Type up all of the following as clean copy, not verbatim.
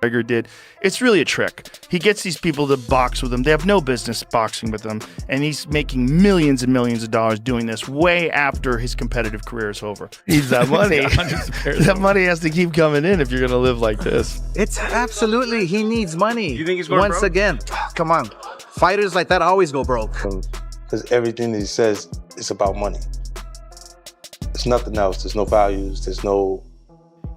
McGregor did. It's really a trick. He gets these people to box with him. They have no business boxing with him, and he's making millions and millions of dollars doing this way after his competitive career is over. He's that money. That money has to keep coming in if you're going to live like this. It's absolutely, he needs money. You think he's going Once broke? again, come on. Fighters like that always go broke. Because everything that he says is about money. There's nothing else. There's no values. There's no...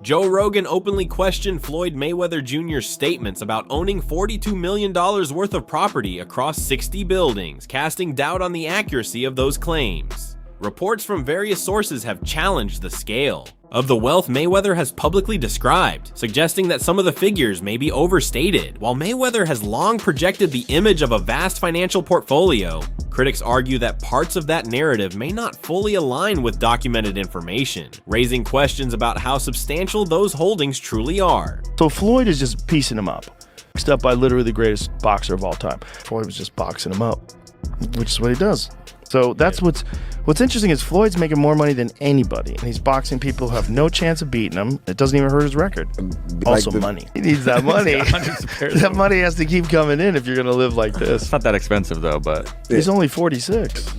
Joe Rogan openly questioned Floyd Mayweather Jr.'s statements about owning $42 million worth of property across 60 buildings, casting doubt on the accuracy of those claims. Reports from various sources have challenged the scale of the wealth Mayweather has publicly described, suggesting that some of the figures may be overstated. While Mayweather has long projected the image of a vast financial portfolio, critics argue that parts of that narrative may not fully align with documented information, raising questions about how substantial those holdings truly are. So Floyd is just piecing him up. Boxed up by literally the greatest boxer of all time. Floyd was just boxing him up, which is what he does. So that's what's interesting is Floyd's making more money than anybody, and he's boxing people who have no chance of beating him. It doesn't even hurt his record. Also money. He needs that money. That money has to keep coming in if you're going to live like this. It's not that expensive though, but He's only 46.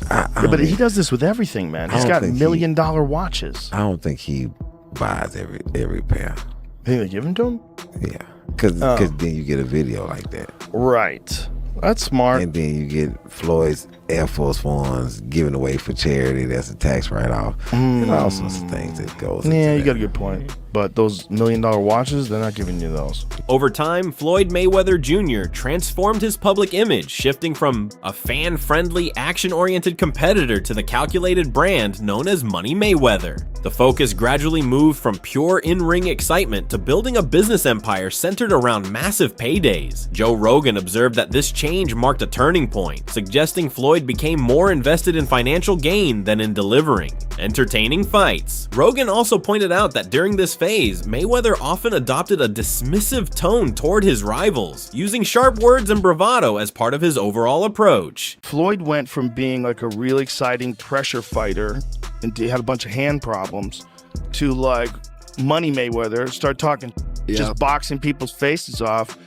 But he does this with everything, man. He's got $1 million watches. I don't think he buys every pair. You think they give them to him? Yeah, because then you get a video like that. Right. That's smart. And then you get Floyd's Air Force Ones given away for charity. That's a tax write-off. And all sorts of things that goes into Yeah, you that. got a good point. But those $1 million watches, they're not giving you those. Over time, Floyd Mayweather Jr. transformed his public image, shifting from a fan-friendly, action-oriented competitor to the calculated brand known as Money Mayweather. The focus gradually moved from pure in-ring excitement to building a business empire centered around massive paydays. Joe Rogan observed that this change marked a turning point, suggesting Floyd became more invested in financial gain than in delivering entertaining fights. Rogan also pointed out that during this phase, Mayweather often adopted a dismissive tone toward his rivals, using sharp words and bravado as part of his overall approach. Floyd went from being like a real exciting pressure fighter, and he had a bunch of hand problems, to like Money Mayweather, start talking, just boxing people's faces off.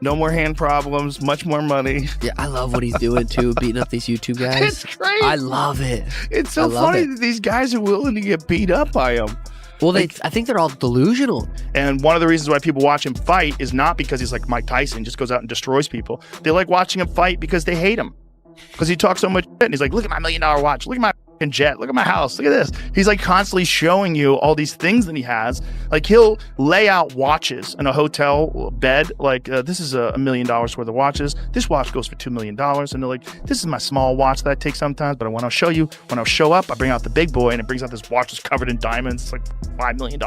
No more hand problems, much more money. Yeah, I love what he's doing too, beating up these YouTube guys. It's great. I love it. It's so funny that these guys are willing to get beat up by him. Well, I think they're all delusional. And one of the reasons why people watch him fight is not because he's like Mike Tyson, just goes out and destroys people. They like watching him fight because they hate him. Because he talks so much shit, and he's like, look at my $1 million watch, look at my jet, look at my house, look at this. He's like constantly showing you all these things that he has. Like he'll lay out watches in a hotel bed, like this is $1 million worth of watches. This watch goes for $2 million. And they're like, this is my small watch that I take sometimes, but when I'll show you, when I'll show up, I bring out the big boy, and it brings out this watch that's covered in diamonds. It's like $5 million.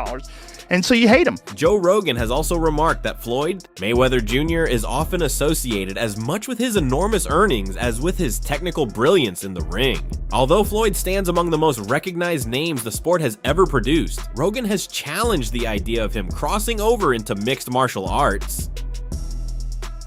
And so you hate him. Joe Rogan has also remarked that Floyd Mayweather Jr. is often associated as much with his enormous earnings as with his technical brilliance in the ring. Although Floyd stands among the most recognized names the sport has ever produced, Rogan has challenged the idea of him crossing over into mixed martial arts.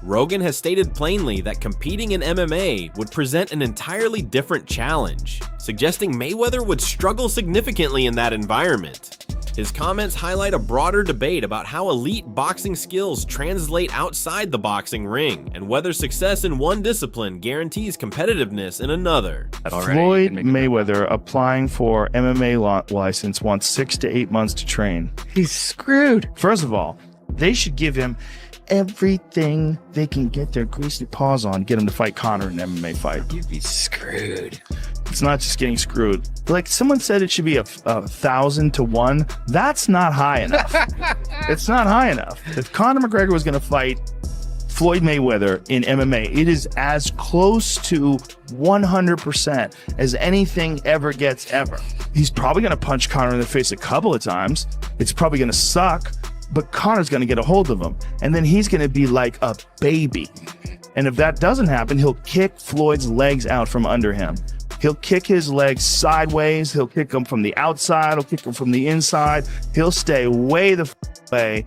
Rogan has stated plainly that competing in MMA would present an entirely different challenge, suggesting Mayweather would struggle significantly in that environment. His comments highlight a broader debate about how elite boxing skills translate outside the boxing ring, and whether success in one discipline guarantees competitiveness in another. Floyd Mayweather applying for MMA license wants 6 to 8 months to train. He's screwed. First of all, they should give him everything they can get their greasy paws on, get him to fight Conor in an MMA fight. You'd be screwed. It's not just getting screwed. Like someone said it should be a 1,000 to 1. That's not high enough. It's not high enough. If Conor McGregor was going to fight Floyd Mayweather in MMA, it is as close to 100% as anything ever gets ever. He's probably going to punch Conor in the face a couple of times. It's probably going to suck, but Conor's going to get a hold of him. And then he's going to be like a baby. And if that doesn't happen, he'll kick Floyd's legs out from under him. He'll kick his legs sideways. He'll kick them from the outside. He'll kick them from the inside. He'll stay way the way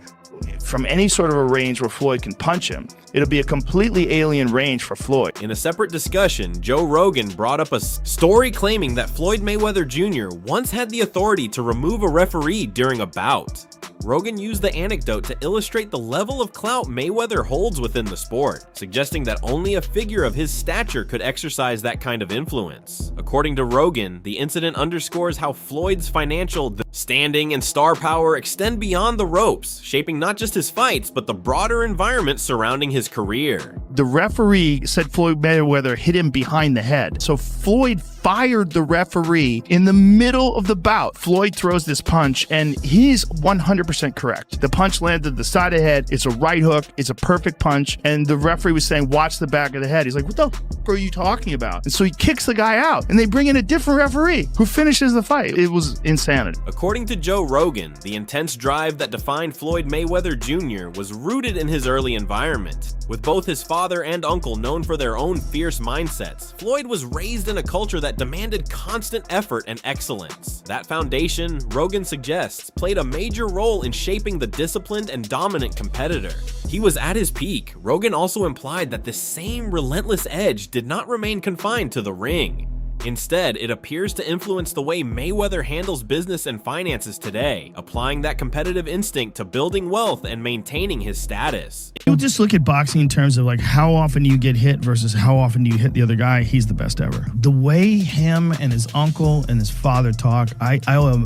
from any sort of a range where Floyd can punch him. It'll be a completely alien range for Floyd. In a separate discussion, Joe Rogan brought up a story claiming that Floyd Mayweather Jr. once had the authority to remove a referee during a bout. Rogan used the anecdote to illustrate the level of clout Mayweather holds within the sport, suggesting that only a figure of his stature could exercise that kind of influence. According to Rogan, the incident underscores how Floyd's financial standing and star power extend beyond the ropes, shaping not just his fights, but the broader environment surrounding his career. The referee said Floyd Mayweather hit him behind the head. So Floyd fired the referee in the middle of the bout. Floyd throws this punch, and he's 100% correct. The punch landed the side of the head. It's a right hook. It's a perfect punch. And the referee was saying, watch the back of the head. He's like, what the f are you talking about? And so he kicks the guy out, and they bring in a different referee who finishes the fight. It was insanity. According to Joe Rogan, the intense drive that defined Floyd Mayweather Jr. was rooted in his early environment. With both his father and uncle known for their own fierce mindsets, Floyd was raised in a culture that demanded constant effort and excellence. That foundation, Rogan suggests, played a major role in shaping the disciplined and dominant competitor. He was at his peak. Rogan also implied that this same relentless edge did not remain confined to the ring. Instead, it appears to influence the way Mayweather handles business and finances today, applying that competitive instinct to building wealth and maintaining his status. You just look at boxing in terms of like how often you get hit versus how often do you hit the other guy. He's the best ever. The way him and his uncle and his father talk, I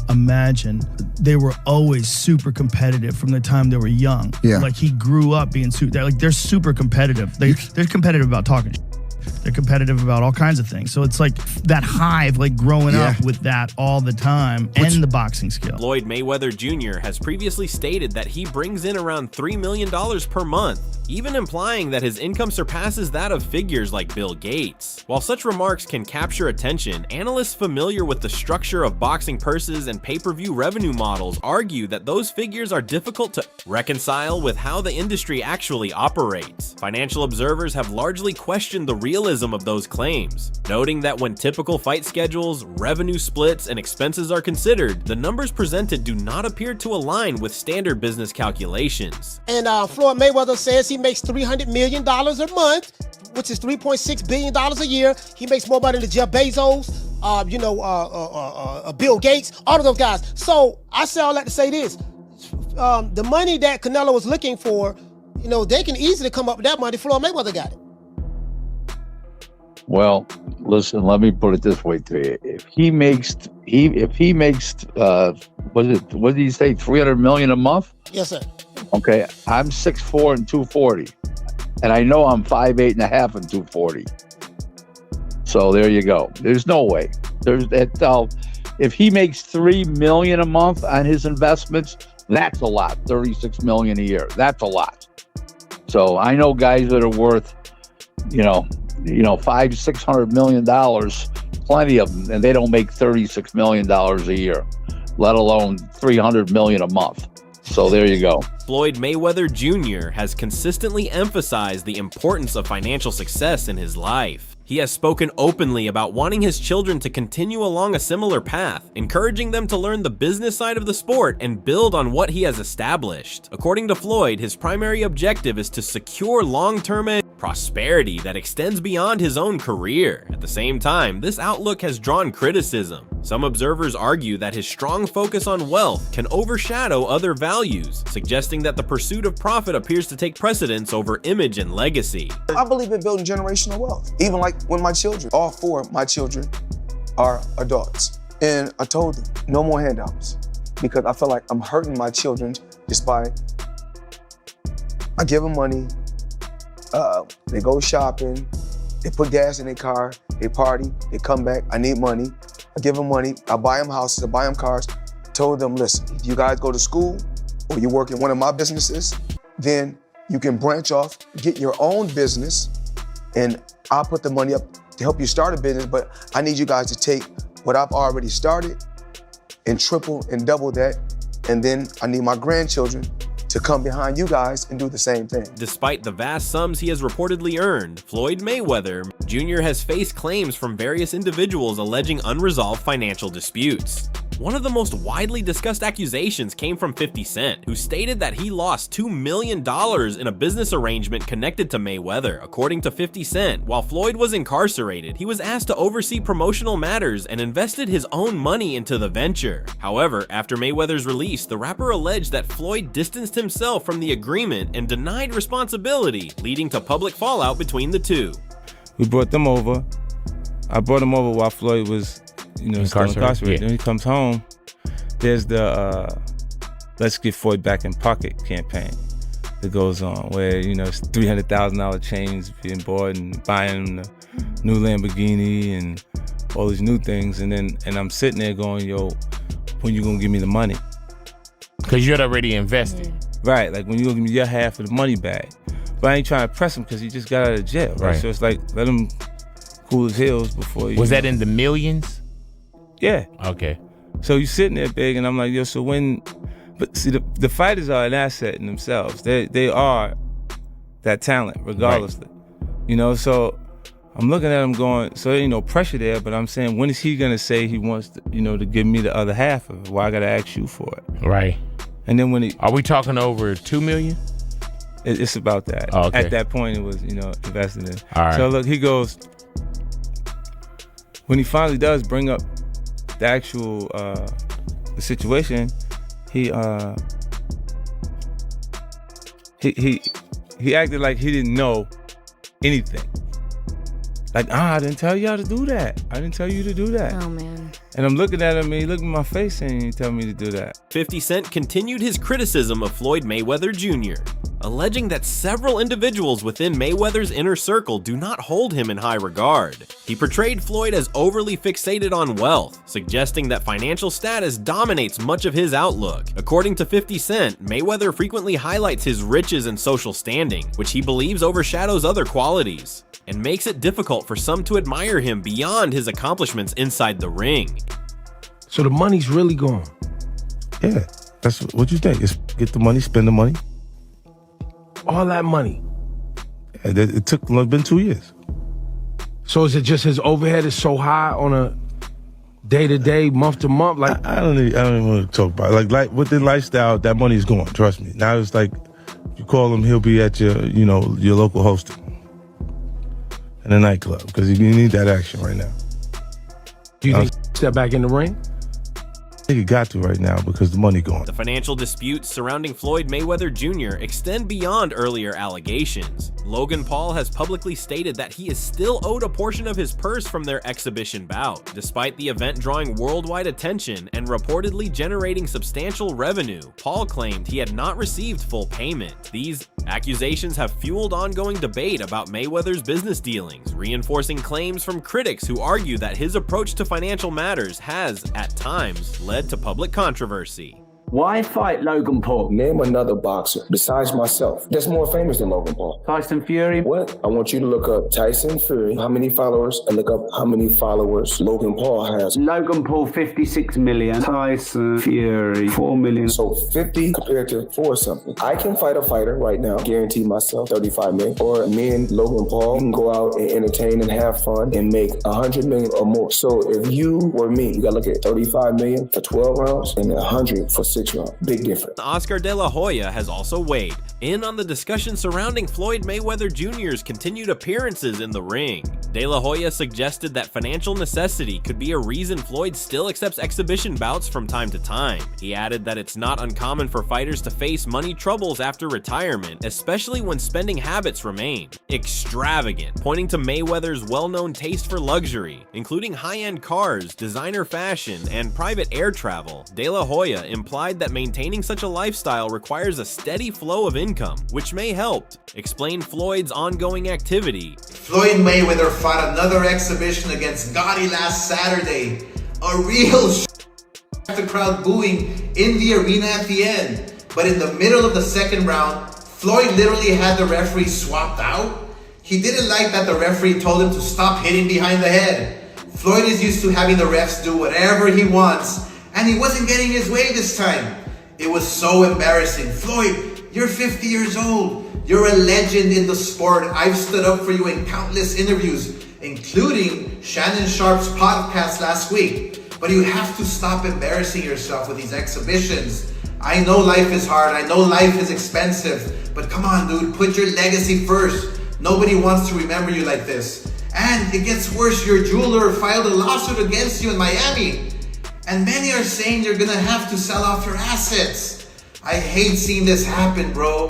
imagine they were always super competitive from the time they were young. Yeah. Like he grew up being super, they're super competitive. They're competitive about talking. They're competitive about all kinds of things. So it's like that hive, like growing up with that all the time, and the boxing skill. Floyd Mayweather Jr. has previously stated that he brings in around $3 million per month, even implying that his income surpasses that of figures like Bill Gates. While such remarks can capture attention, analysts familiar with the structure of boxing purses and pay-per-view revenue models argue that those figures are difficult to reconcile with how the industry actually operates. Financial observers have largely questioned the realism of those claims, noting that when typical fight schedules, revenue splits, and expenses are considered, the numbers presented do not appear to align with standard business calculations. And Floyd Mayweather says he makes $300 million a month, which is $3.6 billion a year. He makes more money than Jeff Bezos, Bill Gates, all of those guys. So I say all that to say this. The money that Canelo was looking for, they can easily come up with that money. Floyd Mayweather got it. Well, listen, let me put it this way to you. If he makes what did he say, 300 million a month? Yes, sir. Okay, I'm 6'4" and 240. And I know I'm 5'8" and a half and 240. So there you go. There's no way. If he makes 3 million a month on his investments, that's a lot. 36 million a year. That's a lot. So I know guys that are worth, $500-600 million, plenty of them, and they don't make $36 million a year, let alone 300 million a month. So there you go. Floyd Mayweather Jr. has consistently emphasized the importance of financial success in his life. He has spoken openly about wanting his children to continue along a similar path, encouraging them to learn the business side of the sport and build on what he has established. According to Floyd, his primary objective is to secure long-term prosperity that extends beyond his own career. At the same time, this outlook has drawn criticism. Some observers argue that his strong focus on wealth can overshadow other values, suggesting that the pursuit of profit appears to take precedence over image and legacy. I believe in building generational wealth. Even like when my children, all 4 of my children are adults. And I told them, no more handouts. Because I feel like I'm hurting my children just by, I give them money, they go shopping, they put gas in their car, they party, they come back, I need money. I give them money, I buy them houses, I buy them cars. Told them, listen, if you guys go to school or you work in one of my businesses, then you can branch off, get your own business, and I'll put the money up to help you start a business, but I need you guys to take what I've already started and triple and double that, and then I need my grandchildren to come behind you guys and do the same thing. Despite the vast sums he has reportedly earned, Floyd Mayweather Jr. has faced claims from various individuals alleging unresolved financial disputes. One of the most widely discussed accusations came from 50 Cent, who stated that he lost $2 million in a business arrangement connected to Mayweather. According to 50 Cent, while Floyd was incarcerated, he was asked to oversee promotional matters and invested his own money into the venture. However, after Mayweather's release, the rapper alleged that Floyd distanced himself from the agreement and denied responsibility, leading to public fallout between the two. We brought them over. I brought him over while Floyd was, still incarcerated. Yeah. Then he comes home. There's the Let's Get Floyd Back in Pocket campaign that goes on, where it's $300,000 chains being bought and buying him the new Lamborghini and all these new things, and I'm sitting there going, yo, when you gonna give me the money? Because you had already invested. Right, like when you gonna give me your half of the money back? But I ain't trying to press him because he just got out of jail, right? So it's like, let him cool his heels before you. Was that in the millions? Yeah. Okay. So you sitting there big, and I'm like, yo, so when? But see, the fighters are an asset in themselves. They are that talent, regardlessly. Right. So I'm looking at him going, so there ain't no pressure there, but I'm saying, when is he gonna say he wants to, to give me the other half of it? Why I gotta ask you for it? Right. And then when are we talking over $2 million? It's about that. Oh, okay. At that point, it was, invested in. All right. So look, he goes, when he finally does bring up the actual the situation, he acted like he didn't know anything. Like, I didn't tell y'all to do that. I didn't tell you to do that. Oh, man. And I'm looking at him, and he looked in my face and he told me to do that. 50 Cent continued his criticism of Floyd Mayweather Jr., alleging that several individuals within Mayweather's inner circle do not hold him in high regard. He portrayed Floyd as overly fixated on wealth, suggesting that financial status dominates much of his outlook. According to 50 Cent, Mayweather frequently highlights his riches and social standing, which he believes overshadows other qualities, and makes it difficult for some to admire him beyond his accomplishments inside the ring. So the money's really gone? Yeah, that's what you think. It's get the money, spend the money. All that money? Yeah, it's been 2 years. So is it just his overhead is so high on a day-to-day, month-to-month? Like I don't even want to talk about it. Like within lifestyle, that money's gone, trust me. Now it's like, you call him, he'll be at your local hosting in a nightclub, because you need that action right now. Do you think he step back in the ring? I think he got to right now because the money gone. The financial disputes surrounding Floyd Mayweather Jr. extend beyond earlier allegations. Logan Paul has publicly stated that he is still owed a portion of his purse from their exhibition bout, despite the event drawing worldwide attention and reportedly generating substantial revenue. Paul claimed he had not received full payment. These accusations have fueled ongoing debate about Mayweather's business dealings, reinforcing claims from critics who argue that his approach to financial matters has, at times, led to public controversy. Why fight Logan Paul? Name another boxer besides myself that's more famous than Logan Paul. Tyson Fury? What? I want you to look up Tyson Fury, how many followers, and look up how many followers Logan Paul has. Logan Paul, 56 million. Tyson Fury, 4 million. So 50 compared to 4 something. I can fight a fighter right now, guarantee myself 35 million. Or me and Logan Paul can go out and entertain and have fun and make 100 million or more. So if you were me, you gotta look at 35 million for 12 rounds and 100 for 6 rounds. Big difference. Oscar De La Hoya has also weighed in on the discussion surrounding Floyd Mayweather Jr.'s continued appearances in the ring. De La Hoya suggested that financial necessity could be a reason Floyd still accepts exhibition bouts from time to time. He added that it's not uncommon for fighters to face money troubles after retirement, especially when spending habits remain extravagant, pointing to Mayweather's well-known taste for luxury, including high-end cars, designer fashion, and private air travel. De La Hoya implied that maintaining such a lifestyle requires a steady flow of income, which may help explain Floyd's ongoing activity. Floyd Mayweather fought another exhibition against Gotti last Saturday. A real the crowd booing in the arena at the end. But in the middle of the second round, Floyd literally had the referee swapped out. He didn't like that the referee told him to stop hitting behind the head. Floyd is used to having the refs do whatever he wants, and he wasn't getting his way this time. It was so embarrassing. Floyd, you're 50 years old. You're a legend in the sport. I've stood up for you in countless interviews, including Shannon Sharp's podcast last week. But you have to stop embarrassing yourself with these exhibitions. I know life is hard, I know life is expensive, but come on, dude, put your legacy first. Nobody wants to remember you like this. And it gets worse, your jeweler filed a lawsuit against you in Miami. And many are saying you're gonna have to sell off your assets. I hate seeing this happen, bro.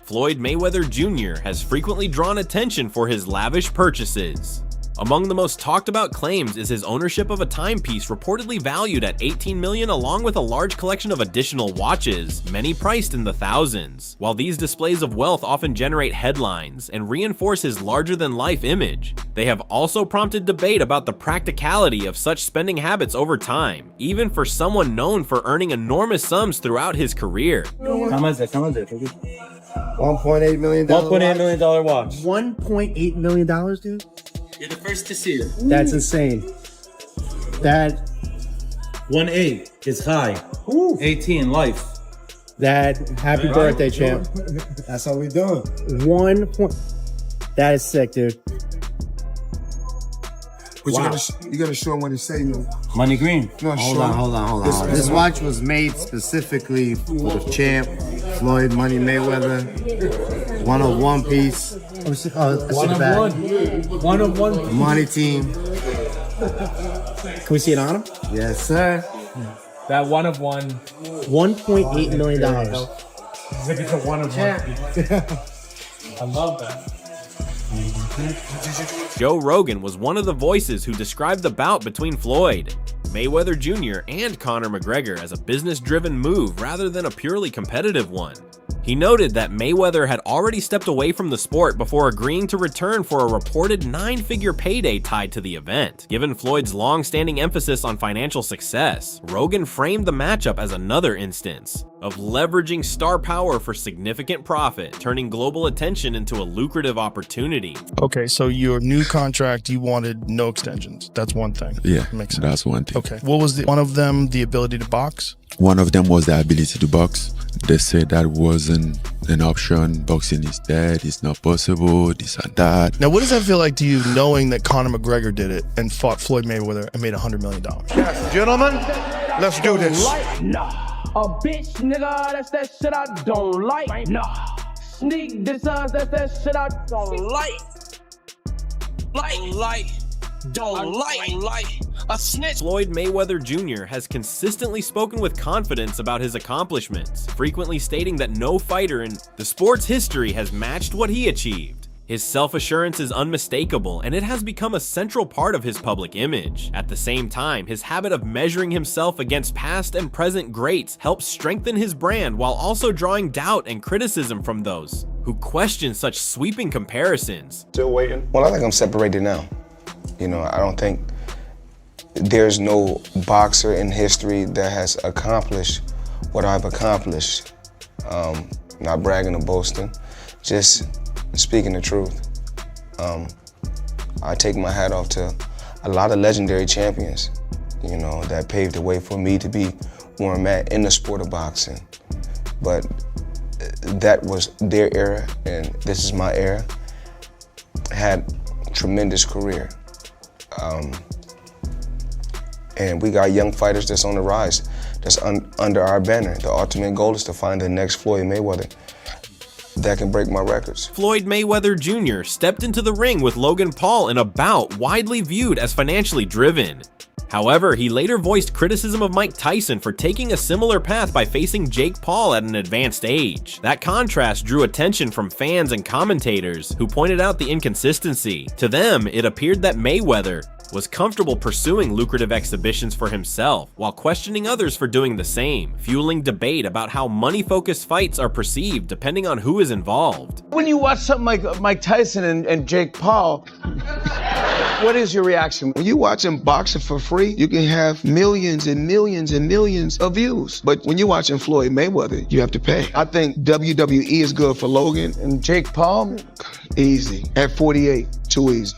Floyd Mayweather Jr. has frequently drawn attention for his lavish purchases. Among the most talked about claims is his ownership of a timepiece reportedly valued at $18 million, along with a large collection of additional watches, many priced in the thousands. While these displays of wealth often generate headlines and reinforce his larger-than-life image, they have also prompted debate about the practicality of such spending habits over time, even for someone known for earning enormous sums throughout his career. $1.8 million. $1.8 million watch. $1.8 million, dude? You're the first to see it. That's insane. That 1.8 is high. 18 life. Happy birthday, champ. That's how we doing. That is sick, dude. But you gotta show him what he's saying. Money green. No, Hold on. This watch was made specifically for the champ, Floyd Money Mayweather. 101 piece. One of one. Money team. Can we see it on him? Yes, sir. That one of one. $1.8 million. It's a one of one. I love that. Joe Rogan was one of the voices who described the bout between Floyd Mayweather Jr. and Conor McGregor as a business-driven move rather than a purely competitive one. He noted that Mayweather had already stepped away from the sport before agreeing to return for a reported 9-figure payday tied to the event. Given Floyd's long-standing emphasis on financial success, Rogan framed the matchup as another instance of leveraging star power for significant profit, turning global attention into a lucrative opportunity. Okay, so your new contract, you wanted no extensions. That's one thing. Yeah, makes sense. that's one thing. Okay, what was one of them? The ability to box? One of them was the ability to box. They said that wasn't an option. Boxing is dead. It's not possible. This and that. Now, what does that feel like to you, knowing that Conor McGregor did it and fought Floyd Mayweather and made $100 million? Yes, gentlemen, let's do this. A bitch, nigga, that's that shit I don't like. Nah. Sneak this that's that shit I don't like. Don't like. A snitch. Floyd Mayweather Jr. has consistently spoken with confidence about his accomplishments, frequently stating that no fighter in the sport's history has matched what he achieved. His self-assurance is unmistakable, and it has become a central part of his public image. At the same time, his habit of measuring himself against past and present greats helps strengthen his brand while also drawing doubt and criticism from those who question such sweeping comparisons. Still waiting? Well, I think I'm separated now. You know, I don't think there's no boxer in history that has accomplished what I've accomplished. Not bragging or boasting, just speaking the truth. I take my hat off to a lot of legendary champions, you know, that paved the way for me to be where I'm at in the sport of boxing. But that was their era, and this is my era. Had tremendous career. And we got young fighters that's on the rise, that's under our banner. The ultimate goal is to find the next Floyd Mayweather that can break my records. Floyd Mayweather Jr. stepped into the ring with Logan Paul in a bout widely viewed as financially driven. However, he later voiced criticism of Mike Tyson for taking a similar path by facing Jake Paul at an advanced age. That contrast drew attention from fans and commentators who pointed out the inconsistency. To them, it appeared that Mayweather was comfortable pursuing lucrative exhibitions for himself while questioning others for doing the same, fueling debate about how money-focused fights are perceived depending on who is involved. When you watch something like Mike Tyson and Jake Paul, what is your reaction? When you watching boxing for free, you can have millions and millions and millions of views. But when you're watching Floyd Mayweather, you have to pay. I think WWE is good for Logan. And Jake Paul? Easy. At 48, too easy.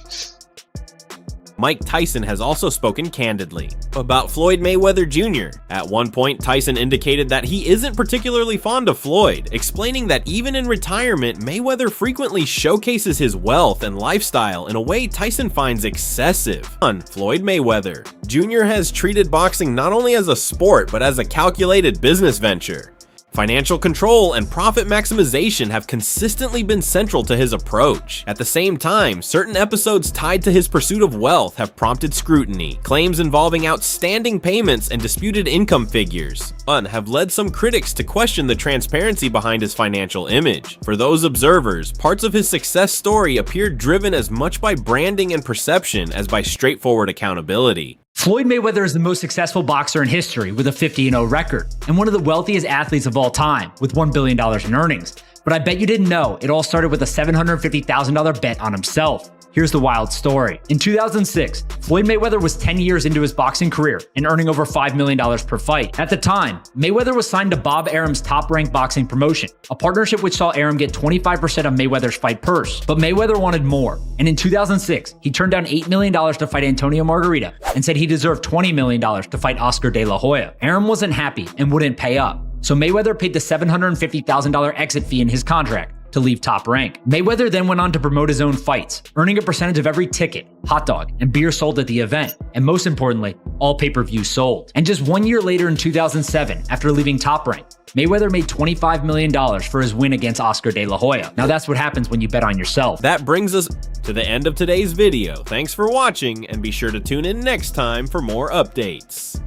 Mike Tyson has also spoken candidly about Floyd Mayweather Jr. At one point, Tyson indicated that he isn't particularly fond of Floyd, explaining that even in retirement, Mayweather frequently showcases his wealth and lifestyle in a way Tyson finds excessive. Floyd Mayweather Jr. has treated boxing not only as a sport, but as a calculated business venture. Financial control and profit maximization have consistently been central to his approach. At the same time, certain episodes tied to his pursuit of wealth have prompted scrutiny. Claims involving outstanding payments and disputed income figures have led some critics to question the transparency behind his financial image. For those observers, parts of his success story appear driven as much by branding and perception as by straightforward accountability. Floyd Mayweather is the most successful boxer in history with a 50-0 record, and one of the wealthiest athletes of all time with $1 billion in earnings. But I bet you didn't know, it all started with a $750,000 bet on himself. Here's the wild story. In 2006, Floyd Mayweather was 10 years into his boxing career and earning over $5 million per fight. At the time, Mayweather was signed to Bob Arum's top-ranked boxing promotion, a partnership which saw Arum get 25% of Mayweather's fight purse. But Mayweather wanted more, and in 2006, he turned down $8 million to fight Antonio Margarita and said he deserved $20 million to fight Oscar De La Hoya. Arum wasn't happy and wouldn't pay up, so Mayweather paid the $750,000 exit fee in his contract to leave Top Rank. Mayweather then went on to promote his own fights, earning a percentage of every ticket, hot dog, and beer sold at the event, and most importantly, all pay-per-views sold. And just 1 year later in 2007, after leaving Top Rank, Mayweather made $25 million for his win against Oscar De La Hoya. Now that's what happens when you bet on yourself. That brings us to the end of today's video. Thanks for watching, and be sure to tune in next time for more updates.